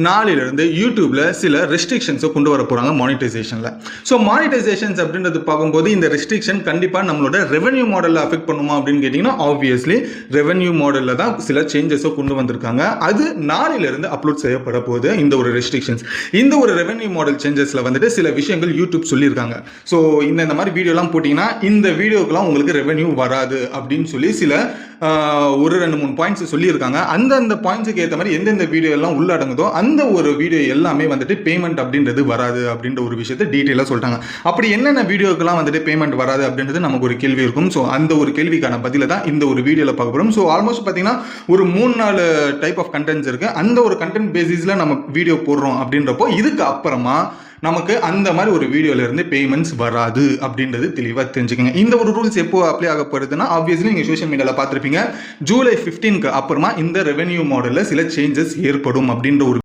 நாளிலிருந்து யூடியூப்ல சில ரெஸ்ட்ரிக்ஷன்ஸை கொண்டு வர போறாங்க மானிட்டைசேஷன்ல. ஸோ மானிட்டைசேஷன்ஸ் அப்படின்றது பார்க்கும்போது இந்த ரெஸ்ட்ரிக்ஷன் கண்டிப்பா நம்மளோட ரெவென்யூ மாடலில் அஃபெக்ட் பண்ணுமா அப்படின்னு கேட்டிங்கன்னா ஆப்வியஸ்லி ரெவென்யூ மாடலில் தான் சில சேஞ்சஸை கொண்டு வந்திருக்காங்க. அது நாளிலிருந்து அப்லோட் செய்யப்பட போகுது இந்த ஒரு ரெஸ்ட்ரிக்ஷன்ஸ். இந்த ஒரு ரெவென்யூ மாடல் சேஞ்சஸில் வந்துட்டு சில விஷயங்கள் யூடியூப் சொல்லியிருக்காங்க. ஸோ இந்த மாதிரி வீடியோலாம் போட்டிங்கன்னா இந்த வீடியோக்கெல்லாம் உங்களுக்கு ரெவென்யூ வராது அப்படின்னு சொல்லி சில ஒரு 2-3 பாயிண்ட்ஸ் சொல்லியிருக்காங்க. அந்த பாயிண்ட்ஸுக்கு ஏற்ற மாதிரி எந்தெந்த வீடியோ எல்லாம் உள்ளடங்குதோ அந்த ஒரு வீடியோ எல்லாமே வந்துட்டு பேமெண்ட் அப்படின்றது வராது அப்படின்ற ஒரு விஷயத்தை டீட்டெயிலாக சொல்லிட்டாங்க. அப்படி என்னென்ன வீடியோக்கெல்லாம் வந்துட்டு பேமெண்ட் வராது அப்படின்றது நமக்கு ஒரு கேள்வி இருக்கும். ஸோ அந்த ஒரு கேள்விக்கான பதில தான் இந்த ஒரு வீடியோவில் பார்க்க போகிறோம். ஸோ ஆல்மோஸ்ட் பார்த்தீங்கன்னா ஒரு 3-4 டைப் ஆஃப் கண்டென்ட்ஸ் இருக்கு. அந்த ஒரு கண்டென்ட் பேசிஸில் நம்ம வீடியோ போடுறோம் அப்படின்றப்போ இதுக்கு அப்புறமா நமக்கு அந்த மாதிரி ஒரு வீடியோல இருந்து பேமெண்ட்ஸ் வராது அப்படின்றது தெளிவாக தெரிஞ்சுக்கங்க. இந்த ஒரு ரூல்ஸ் எப்போ அப்ளை ஆகப்படுதுன்னா ஆப்வியஸ்லி நீங்கள் சோஷியல் மீடியாவில் பார்த்துருப்பீங்க. ஜூலை 15க்கு அப்புறமா இந்த ரெவென்யூ மாடலில் சில சேஞ்சஸ் ஏற்படும் அப்படின்ற ஒரு